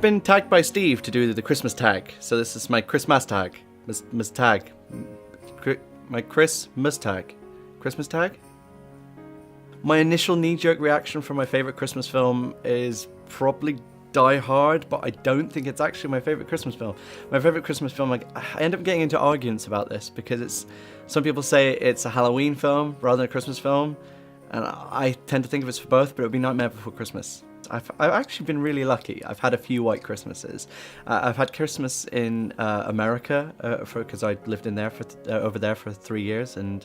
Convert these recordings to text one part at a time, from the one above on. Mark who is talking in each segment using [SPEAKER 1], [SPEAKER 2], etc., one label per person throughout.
[SPEAKER 1] been tagged by Steve to do the Christmas tag, so this is my Christmas tag. My Christmas tag. Christmas tag? My initial knee-jerk reaction for my favourite Christmas film is probably Die Hard, but I don't think it's actually my favourite Christmas film. My favourite Christmas film, like, I end up getting into arguments about this because some people say it's a Halloween film rather than a Christmas film, and I tend to think of it for both, but it would be Nightmare Before Christmas. I've actually been really lucky. I've had a few white Christmases. I've had Christmas in America because I lived in there over there for 3 years, and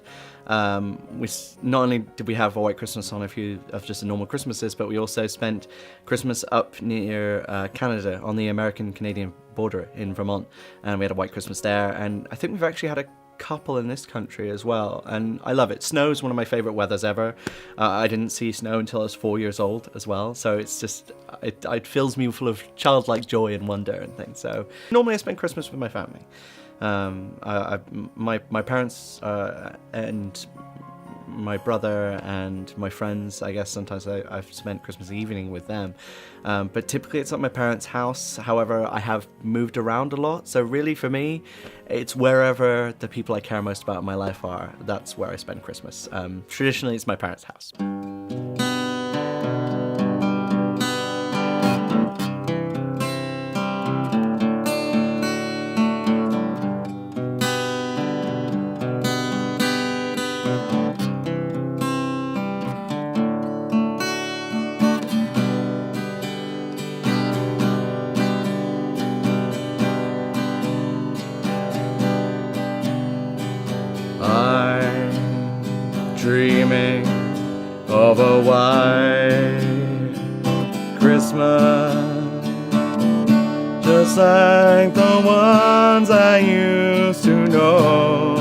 [SPEAKER 1] we not only did we have a white Christmas on a few of just the normal Christmases, but we also spent Christmas up near Canada on the American-Canadian border in Vermont, and we had a white Christmas there. And I think we've actually had a couple in this country as well, and I love it. Snow is one of my favorite weathers ever. I didn't see snow until I was 4 years old as well, so it's just it fills me full of childlike joy and wonder and things. So normally I spend Christmas with my family. My parents and my brother and my friends, I guess sometimes I've spent Christmas evening with them, but typically it's at my parents' house. However, I have moved around a lot, so really for me it's wherever the people I care most about in my life are. That's where I spend Christmas. Traditionally it's my parents' house. Dreaming of a white Christmas, just like the ones I used to know,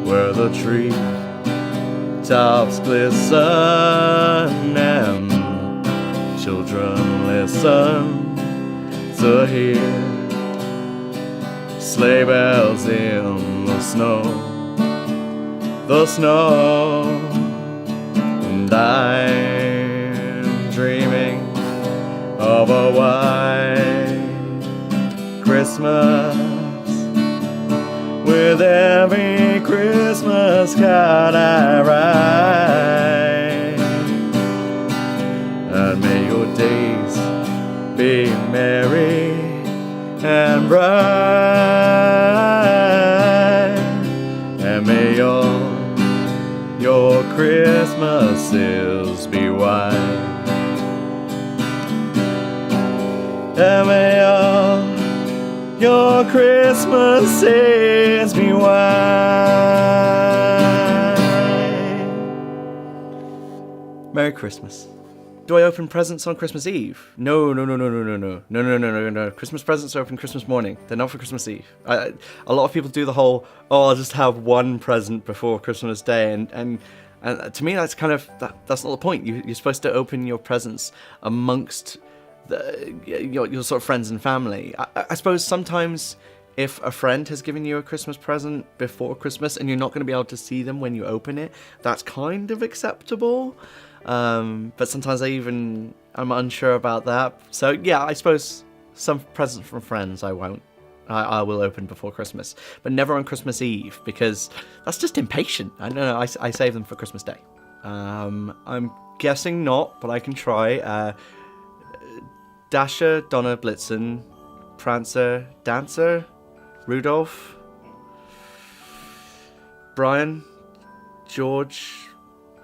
[SPEAKER 1] where the tree tops glisten and children listen to hear sleigh bells in the snow. And I'm dreaming of a white Christmas, with every Christmas card I write. And may your days be merry and bright, and may your Christmases be white, and may all your Christmases be white. Merry Christmas. Do I open presents on Christmas Eve? No. Christmas presents are open Christmas morning. They're not for Christmas Eve. A lot of people do the whole, I'll just have one present before Christmas Day, and to me that's kind of that's not the point. You're supposed to open your presents amongst your sort of friends and family. I suppose sometimes if a friend has given you a Christmas present before Christmas and you're not going to be able to see them when you open it, that's kind of acceptable. But sometimes I'm unsure about that. So yeah, I suppose some presents from friends I will open before Christmas, but never on Christmas Eve, because that's just impatient. I don't know, I save them for Christmas Day. I'm guessing not, but I can try. Dasher, Donner, Blitzen, Prancer, Dancer, Rudolph, Brian, George,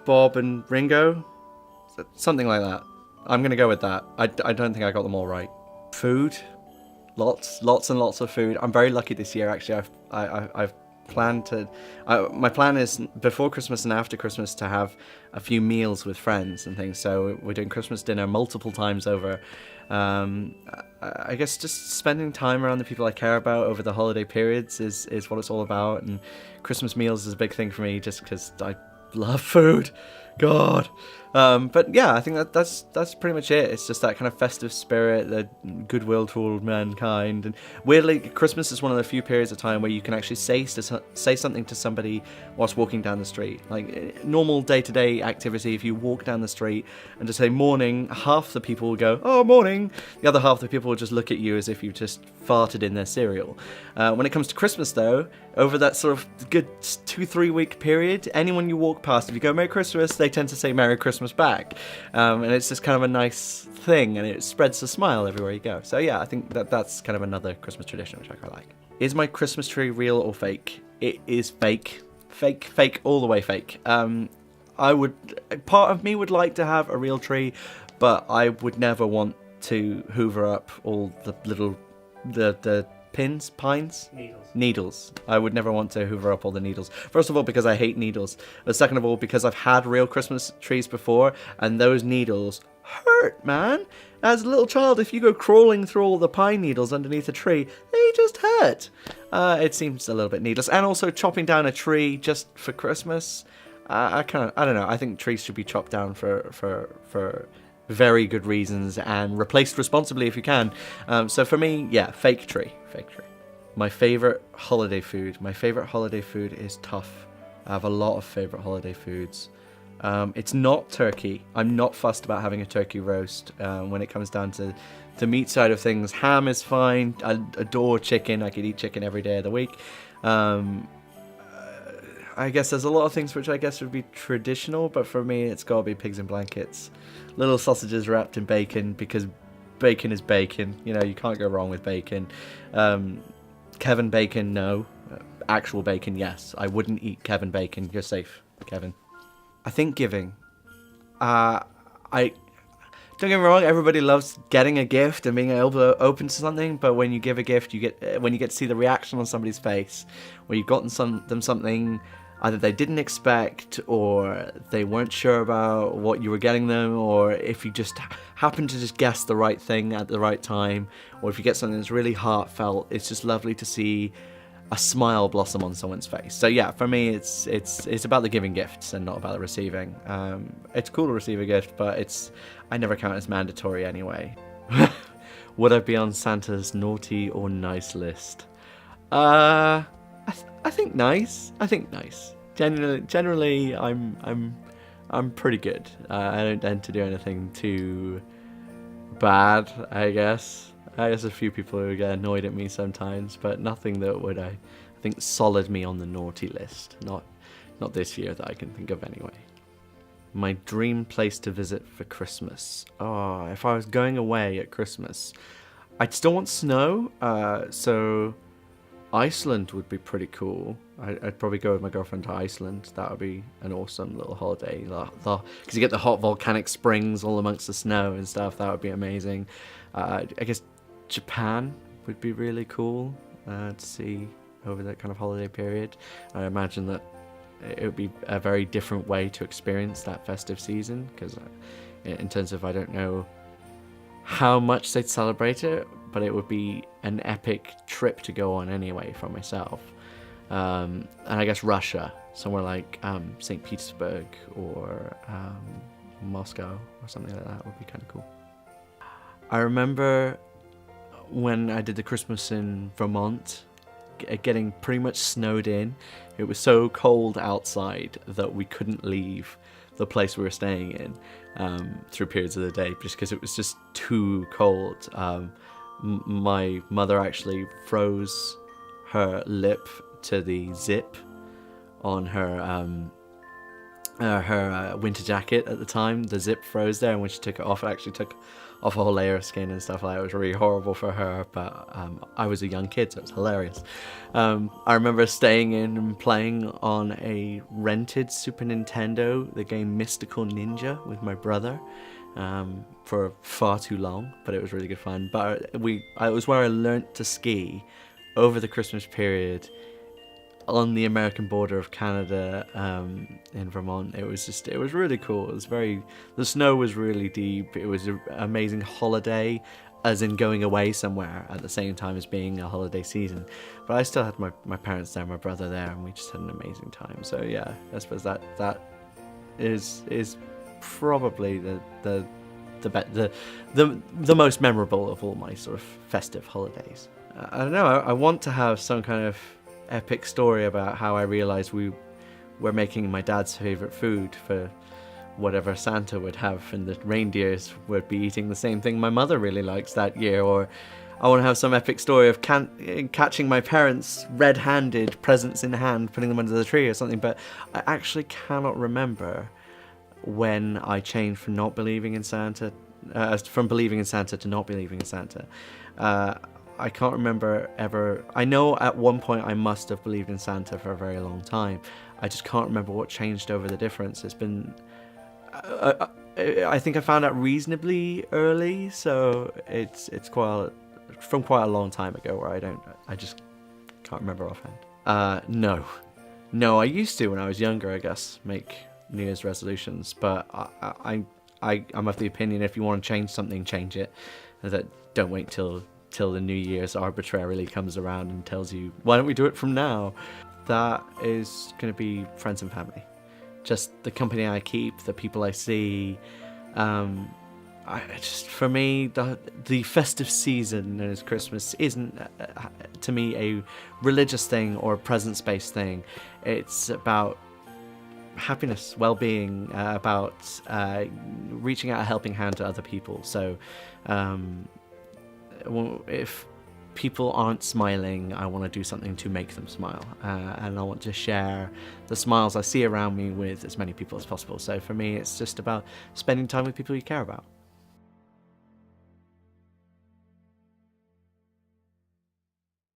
[SPEAKER 1] Bob and Ringo, something like that. I'm gonna go with that. I don't think I got them all right. Food, lots and lots of food. I'm very lucky this year, actually. I've planned to. My plan is before Christmas and after Christmas to have a few meals with friends and things. So we're doing Christmas dinner multiple times over. I guess just spending time around the people I care about over the holiday periods is what it's all about. And Christmas meals is a big thing for me, just because I love food. God. But yeah, I think that's pretty much it. It's just that kind of festive spirit, the goodwill toward mankind, and weirdly, Christmas is one of the few periods of time where you can actually say something to somebody whilst walking down the street. Like normal day-to-day activity, if you walk down the street and just say morning, half the people will go, "Oh, morning." The other half the people will just look at you as if you just farted in their cereal. When it comes to Christmas, though, over that sort of good 2-3 week period, anyone you walk past, if you go "Merry Christmas," they tend to say "Merry Christmas" back, and it's just kind of a nice thing, and it spreads a smile everywhere you go. So yeah, I think that's kind of another Christmas tradition which I quite like. Is my Christmas tree real or fake? It is fake, all the way fake. Part of me would like to have a real tree, but I would never want to hoover up all the little the pines. Needles. I would never want to hoover up all the needles. First of all, because I hate needles. But second of all, because I've had real Christmas trees before, and those needles hurt, man. As a little child, if you go crawling through all the pine needles underneath a tree, they just hurt. It seems a little bit needless. And also, chopping down a tree just for Christmas, I don't know. I think trees should be chopped down for very good reasons and replaced responsibly if you can. So for me, yeah, fake tree. My favorite holiday food is tough. I have a lot of favorite holiday foods. It's not turkey. I'm not fussed about having a turkey roast. When it comes down to the meat side of things, ham is fine. I adore chicken. I could eat chicken every day of the week. I guess there's a lot of things which I guess would be traditional, but for me it's got to be pigs in blankets. Little sausages wrapped in bacon, because bacon is bacon. You know, you can't go wrong with bacon. Kevin Bacon, no. Actual bacon, yes. I wouldn't eat Kevin Bacon. You're safe, Kevin. I think giving. Don't get me wrong, everybody loves getting a gift and being able to open something, but when you give a gift, when you get to see the reaction on somebody's face, where you've gotten them something either they didn't expect, or they weren't sure about what you were getting them, or if you just happen to just guess the right thing at the right time, or if you get something that's really heartfelt, it's just lovely to see a smile blossom on someone's face. So yeah, for me, it's about the giving gifts and not about the receiving. It's cool to receive a gift, but I never count it as mandatory anyway. Would I be on Santa's naughty or nice list? I think nice. Generally, I'm pretty good. I don't tend to do anything too bad, I guess. A few people who get annoyed at me sometimes, but nothing that would, I think, solid me on the naughty list. Not this year that I can think of anyway. My dream place to visit for Christmas. Oh, if I was going away at Christmas, I'd still want snow, so Iceland would be pretty cool. I'd probably go with my girlfriend to Iceland. That would be an awesome little holiday. Because you get the hot volcanic springs all amongst the snow and stuff. That would be amazing. I guess Japan would be really cool to see over that kind of holiday period. I imagine that it would be a very different way to experience that festive season, because in terms of, I don't know how much they'd celebrate it, but it would be an epic trip to go on anyway for myself. And I guess Russia, somewhere like St. Petersburg or Moscow or something like that would be kind of cool. I remember when I did the Christmas in Vermont, getting pretty much snowed in. It was so cold outside that we couldn't leave the place we were staying in through periods of the day, just because it was just too cold. My mother actually froze her lip to the zip on her winter jacket at the time. The zip froze there, and when she took it off, it actually took off a whole layer of skin and stuff like that. It was really horrible for her, but I was a young kid, so it was hilarious. I remember staying in and playing on a rented Super Nintendo, the game Mystical Ninja, with my brother for far too long, but it was really good fun. But it was where I learnt to ski over the Christmas period on the American border of Canada, in Vermont. It was really cool. The snow was really deep. It was an amazing holiday, as in going away somewhere at the same time as being a holiday season. But I still had my parents there, my brother there, and we just had an amazing time. So yeah, I suppose that is probably the most memorable of all my sort of festive holidays. I don't know. I want to have some kind of epic story about how I realized we were making my dad's favorite food for whatever Santa would have, and the reindeers would be eating the same thing my mother really likes that year. Or I want to have some epic story of catching my parents red-handed, presents in hand, putting them under the tree or something. But I actually cannot remember when I changed from not believing in Santa, from believing in Santa to not believing in Santa. I can't remember ever. I know at one point I must have believed in Santa for a very long time. I just can't remember what changed over the difference. It's been, I think I found out reasonably early, so it's quite a long time ago where I just can't remember offhand. No, I used to when I was younger, I guess, make New Year's resolutions, but I'm of the opinion if you want to change something, change it. That don't wait till the New Year's arbitrarily comes around and tells you, why don't we do it from now? That is going to be friends and family. Just the company I keep, the people I see. For me, the festive season known as Christmas isn't, to me, a religious thing or a presents-based thing. It's about happiness, well-being, about reaching out a helping hand to other people. So if people aren't smiling, I want to do something to make them smile, and I want to share the smiles I see around me with as many people as possible. So for me, it's just about spending time with people you care about.